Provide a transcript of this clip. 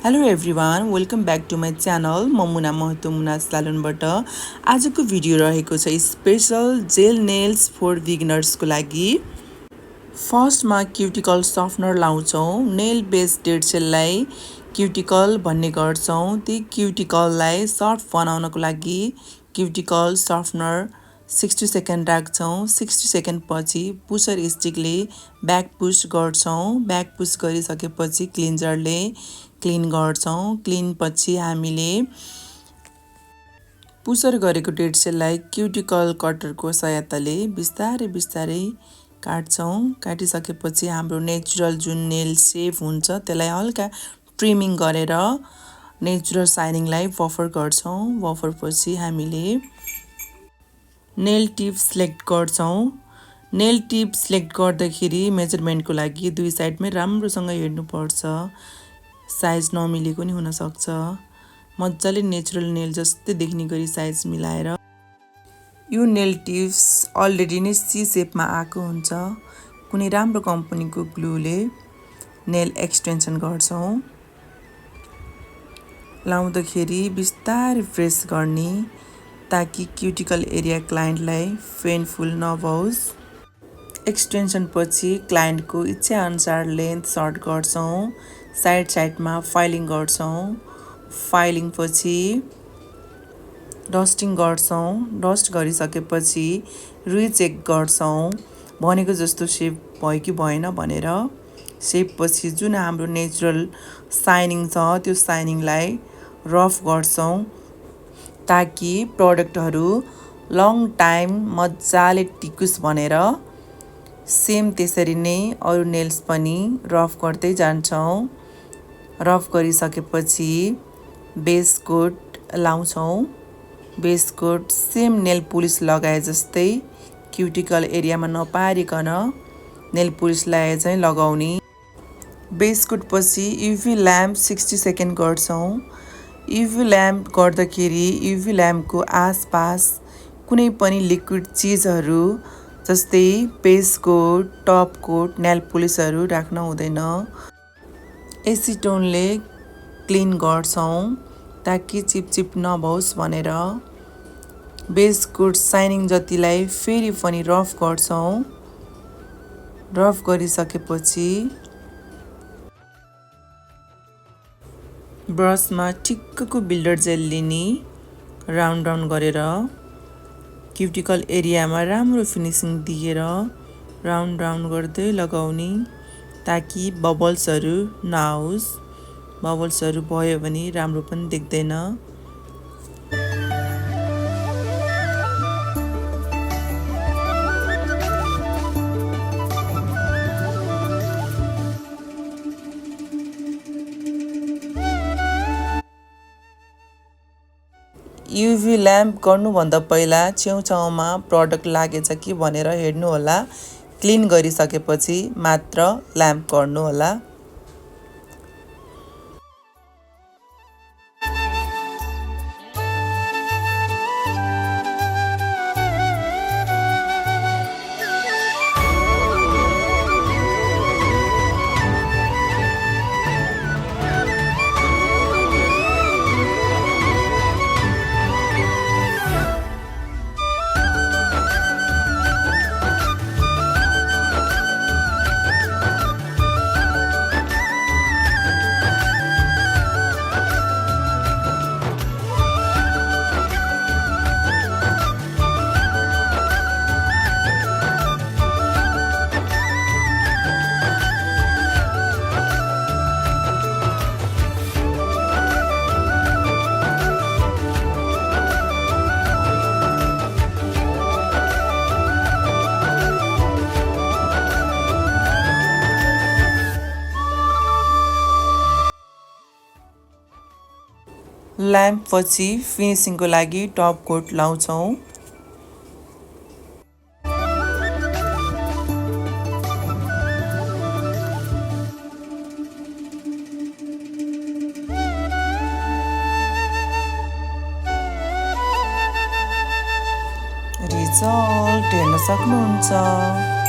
Hello everyone welcome back to my channel Muna Mahato Muna सालोनबाट आजको video रहेको छ स्पेशल जेल नेल्स फर बिगिनर्सको लागि। फर्स्टमा क्युटिकल सफ्टनर लाउँछौँ। नेल बेस डेड सेललाई क्युटिकल भन्ने गर्छौँ। ती क्युटिकललाई सफ्ट बनाउनको लागि क्युटिकल सफ्टनर 60 सेकेन्ड राख्छौँ। 60 सेकेन्ड पछि पुसर स्टिकले ब्याक पुस गर्छौँ। ब्याक पुस गरिसकेपछि क्लिन्जरले क्लिन गर्छौँ। क्लिन पछि हामीले पुसर गरेको डेड सेललाई क्युटिकल कटरको सहायताले बिस्तारै बिस्तारै काट्छौँ। काटिसकेपछि हाम्रो नेचुरल जुन नेल सेप हुन्छ त्यसलाई हल्का ट्रिमिङ गरेर नेचुरल साइनिङलाई बफर गर्छौँ। बफर पछि हामीले नेल टिप सिलेक्ट गर्छौँ। नेल टिप सिलेक्ट गर्दाखेरि मेजरमेन्टको लागि दुई साइडमै राम्रोसँग हेर्नुपर्छ, साइज नमिलेको नि हुनसक्छ। मजाले नेचुरल नेल जस्तै देख्ने गरी साइज मिलाएर यो नेल टिप्स अलरेडी नै सी सेपमा आएको हुन्छ। कुनै राम्रो कम्पनीको ग्लुले नेल एक्सटेन्सन गर्छौँ। लाउँदाखेरि बिस्तारै प्रेस गर्ने ताकि क्युटिकल एरिया क्लाइन्टलाई पेनफुल नहोस्। एक्सटेन्सन पछि क्लाइन्टको इच्छाअनुसार लेन्थ सर्ट गर्छौँ। साइडमा फाइलिङ गर्छौँ। फाइलिङ पछि डस्टिङ गर्छौँ। डस्ट गरिसकेपछि रिचेक गर्छौँ भनेको जस्तो सेप भयो कि भएन भनेर। सेप पछि जुन हाम्रो नेचुरल साइनिङ छ त्यो साइनिङलाई रफ गर्छौँ ताकि प्रडक्टहरू लङ टाइम मजाले टिकोस् भनेर। सेम त्यसरी नै अरू नेल्स पनि रफ गर्दै जान्छौँ। रफ गरिसकेपछि बेस कोट लाउँछौँ। Base coat same nail polish लगाए जस्तै क्युटिकल एरियामा नपारिकन नेल पुलिसलाई चाहिँ लगाउने। बेस कोट पछि युभी ल्याम्प 60 सेकेन्ड गर्छौँ। युभी ल्याम्प गर्दाखेरि युभी ल्याम्पको आसपास कुनै पनि लिक्विड चिजहरू जस्तै base coat, top coat, nail पुलिसहरू राख्न हुँदैन। एसिटोनले क्लिन गर्छौँ ताकि चिपचिप नहोस् भनेर। बेस कोट साइनिङ जतिलाई फेरि पनि रफ गर्छौँ। रफ गरिसकेपछि ब्रसमा ठिक्कको बिल्डर जेल लिने, राउन्ड राउन्ड गरेर क्युटिकल एरियामा राम्रो फिनिसिङ दिएर राउन्ड राउन्ड गर्दै लगाउने ताकि बबल्सहरू नआओस्। बबल्सहरू भयो भने राम्रो पनि देख्दैन। युभी ल्याम्प गर्नुभन्दा पहिला छेउछाउमा प्रडक्ट लागेछ कि भनेर हेर्नुहोला। क्लिन गरिसकेपछि मात्र ल्याम्प गर्नुहोला। ल्याम्प पछि फिनिसिङको लागि टप कोट लाउँछौँ। रिजल्ट हेर्न सक्नुहुन्छ।